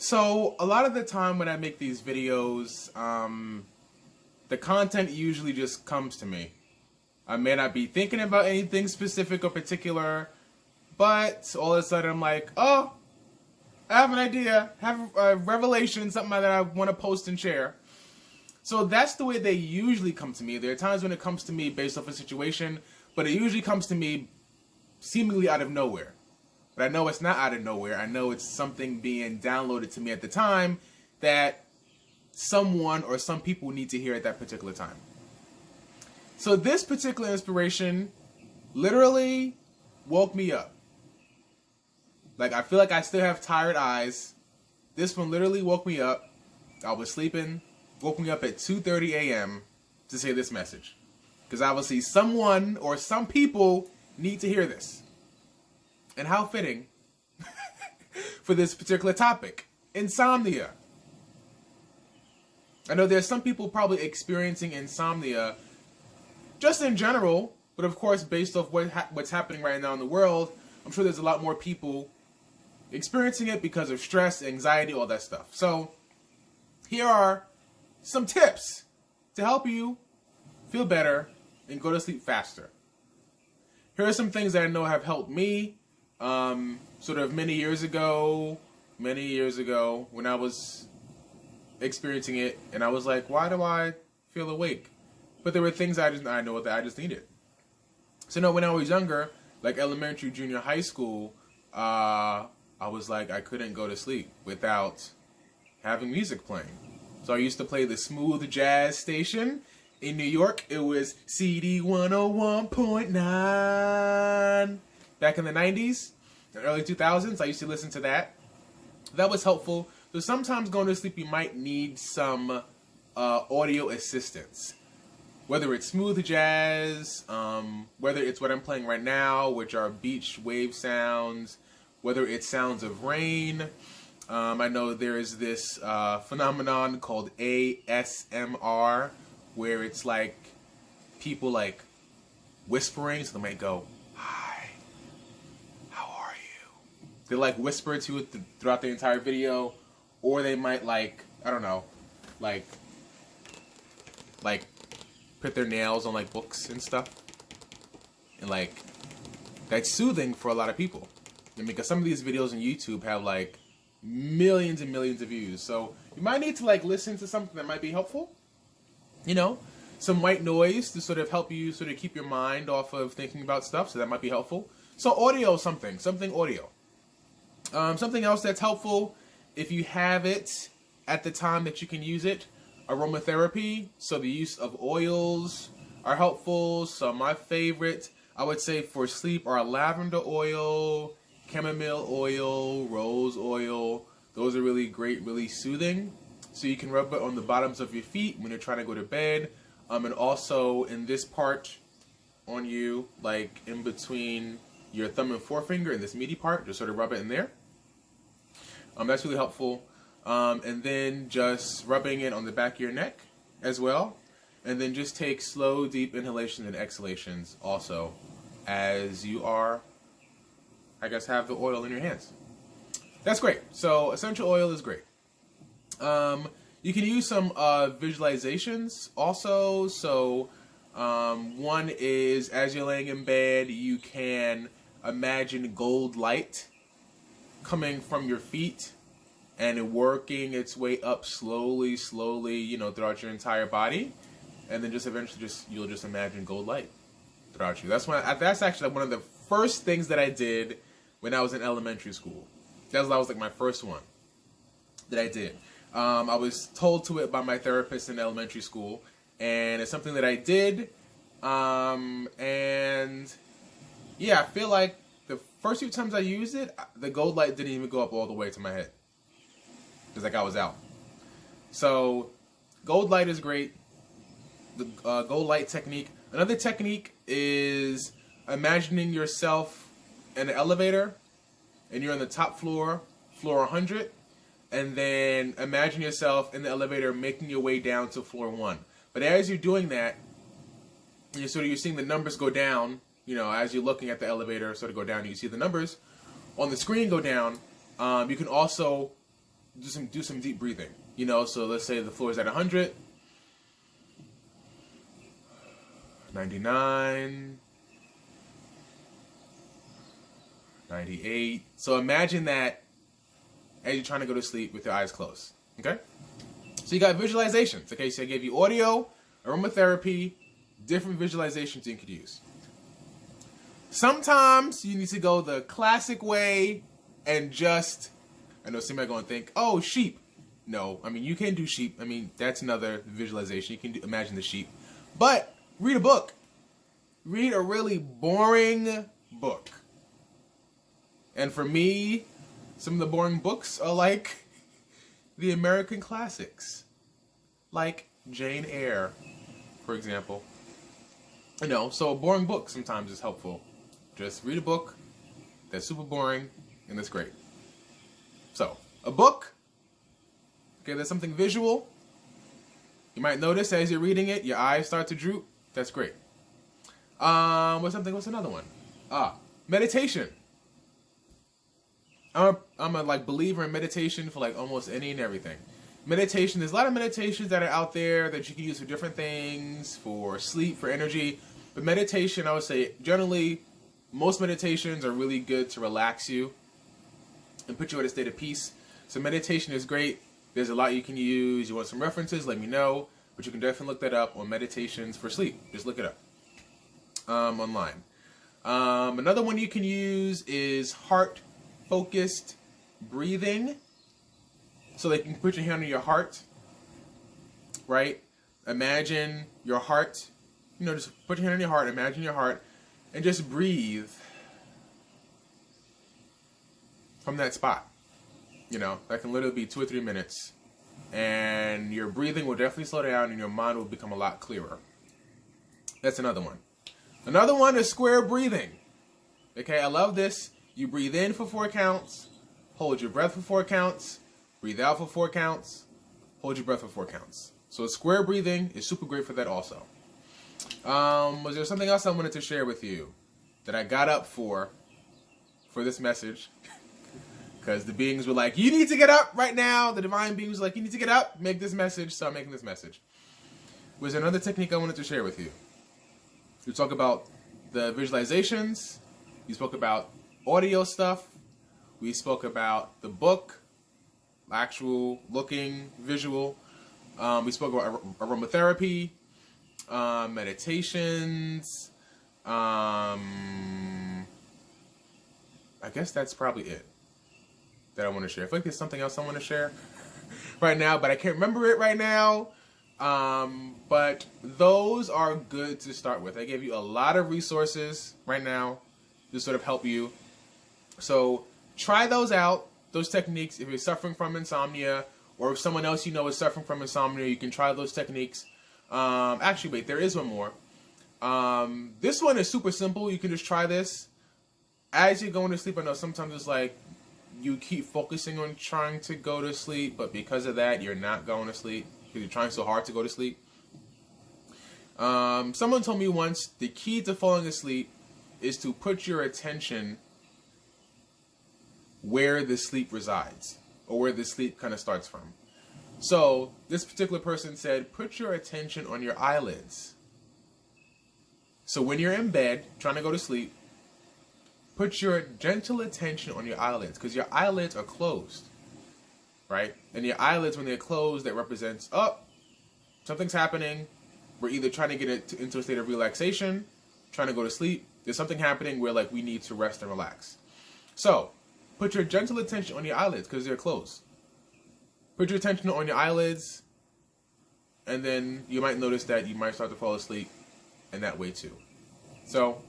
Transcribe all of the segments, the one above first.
So a lot of the time when I make these videos, the content usually just comes to me. I may not be thinking about anything specific or particular, but all of a sudden I'm like, oh, I have an idea, have a revelation, something that I want to post and share. So that's the way they usually come to me. There are times when it comes to me based off a situation, but it usually comes to me seemingly out of nowhere. But I know it's not out of nowhere. I know it's something being downloaded to me at the time that someone or some people need to hear at that particular time. So this particular inspiration literally woke me up. Like, I feel like I still have tired eyes. This one literally woke me up. I was sleeping, woke me up at 2:30 a.m. to say this message. Because obviously someone or some people need to hear this. And how fitting for this particular topic. Insomnia. I know there's some people probably experiencing insomnia just in general, but of course based off what's happening right now in the world, I'm sure there's a lot more people experiencing it because of stress, anxiety, all that stuff. So here are some tips to help you feel better and go to sleep faster. Here are some things that I know have helped me sort of many years ago when I was experiencing it, and I was like, why do I feel awake? But there were things I know that I just needed. So no, when I was younger, like elementary, junior, high school, I was like, I couldn't go to sleep without having music playing. So I used to play the smooth jazz station in New York. It was CD 101.9. Back in the 90s, the early 2000s, I used to listen to that. That was helpful. So sometimes going to sleep, you might need some audio assistance. Whether it's smooth jazz, whether it's what I'm playing right now, which are beach wave sounds, whether it's sounds of rain. I know there is this phenomenon called ASMR, where it's like people like whispering, so they might go, "Hi, how are you?" They like whisper to it throughout the entire video, or they might like, I don't know, like put their nails on like books and stuff, and like that's soothing for a lot of people. And because some of these videos on YouTube have like millions and millions of views, so you might need to like listen to something that might be helpful. You know, some white noise to sort of help you sort of keep your mind off of thinking about stuff, so that might be helpful. So audio, something audio. Something else that's helpful if you have it at the time that you can use it. Aromatherapy, so the use of oils are helpful. So my favorite, I would say for sleep, are lavender oil, chamomile oil, rose oil. Those are really great, really soothing. So you can rub it on the bottoms of your feet when you're trying to go to bed. And also in this part on you, like in between your thumb and forefinger and this meaty part, just sort of rub it in there. That's really helpful. And then just rubbing it on the back of your neck as well. And then just take slow, deep inhalations and exhalations also as you are, I guess, have the oil in your hands. That's great. So essential oil is great. You can use some visualizations also. So one is, as you're laying in bed, you can imagine gold light coming from your feet and working its way up slowly, you know, throughout your entire body, and then just eventually you'll just imagine gold light throughout you. That's actually one of the first things that I did when I was in elementary school. That was like my first one that I did. I was told to it by my therapist in elementary school, and it's something that I did. And yeah, I feel like the first few times I used it, the gold light didn't even go up all the way to my head. Because like I was out. So gold light is great. The gold light technique. Another technique is imagining yourself in an elevator and you're on the top floor, floor 100, and then imagine yourself in the elevator making your way down to floor 1. But as you're doing that, you're seeing the numbers go down, you know, as you're looking at the elevator sort of go down, you see the numbers on the screen go down. You can also do some deep breathing. You know, so let's say the floor is at 100, 99, 98. So imagine that as you're trying to go to sleep with your eyes closed. Okay? So you got visualizations. Okay, so I gave you audio, aromatherapy, different visualizations you could use. Sometimes you need to go the classic way and just, I know somebody going to think, oh, sheep. No, I mean, you can do sheep. I mean, that's another visualization. You can imagine the sheep. But read a book. Read a really boring book. And for me, some of the boring books are like the American classics. Like Jane Eyre, for example. You know, so a boring book sometimes is helpful. Just read a book that's super boring and that's great. So, a book. Okay, there's something visual. You might notice as you're reading it, your eyes start to droop. That's great. What's another one? Meditation. I'm a like believer in meditation for like almost any and everything. Meditation, there's a lot of meditations that are out there that you can use for different things, for sleep, for energy. But meditation, I would say, generally, most meditations are really good to relax you and put you at a state of peace. So meditation is great. There's a lot you can use. You want some references, let me know. But you can definitely look that up on meditations for sleep. Just look it up online. Another one you can use is heart-focused breathing. So they can put your hand on your heart, right? Imagine your heart. You know, just put your hand on your heart, imagine your heart, and just breathe from that spot. You know, that can literally be 2 or 3 minutes. And your breathing will definitely slow down and your mind will become a lot clearer. That's another one. Another one is square breathing. Okay, I love this. You breathe in for 4 counts, hold your breath for 4 counts, breathe out for 4 counts, hold your breath for 4 counts. So square breathing is super great for that also. Was there something else I wanted to share with you that I got up for this message? Because the beings were like, you need to get up right now. The divine beings were like, you need to get up, make this message, so I'm making this message. Was there another technique I wanted to share with you? We talk about the visualizations. We spoke about audio stuff. We spoke about the book, actual looking, visual. We spoke about aromatherapy, meditations. I guess that's probably it that I want to share. I feel like there's something else I want to share right now, but I can't remember it right now. But those are good to start with. I gave you a lot of resources right now to sort of help you. So try those out, those techniques. If you're suffering from insomnia, or if someone else you know is suffering from insomnia, you can try those techniques. Actually, wait, there is one more. This one is super simple. You can just try this. As you're going to sleep, I know sometimes it's like you keep focusing on trying to go to sleep, but because of that, you're not going to sleep because you're trying so hard to go to sleep. Someone told me once, the key to falling asleep is to put your attention where the sleep resides, or where the sleep kind of starts from. So this particular person said, put your attention on your eyelids. So when you're in bed trying to go to sleep, put your gentle attention on your eyelids, because your eyelids are closed, right? And your eyelids, when they're closed, that represents, oh, something's happening. We're either trying to get it into a state of relaxation, trying to go to sleep. There's something happening where like we need to rest and relax. So put your gentle attention on your eyelids because they're closed. Put your attention on your eyelids, and then you might notice that you might start to fall asleep in that way too. So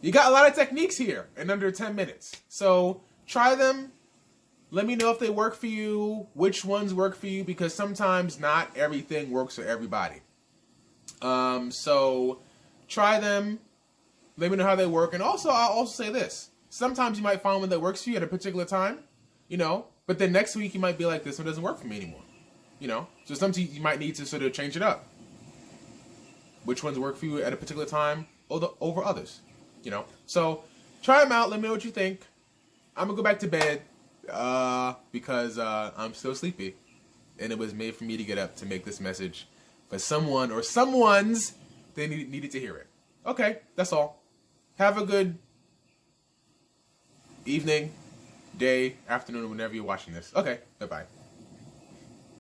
you got a lot of techniques here in under 10 minutes. So try them. Let me know if they work for you, which ones work for you, because sometimes not everything works for everybody. So try them. Let me know how they work. And also, I'll also say this. Sometimes you might find one that works for you at a particular time, you know, but then next week you might be like, this one doesn't work for me anymore, you know. So sometimes you might need to sort of change it up. Which ones work for you at a particular time over others, you know. So try them out. Let me know what you think. I'm going to go back to bed. Because I'm still sleepy. And it was made for me to get up to make this message. But someone or someone's, they needed to hear it. Okay, that's all. Have a good evening, day, afternoon, whenever you're watching this. Okay, bye-bye.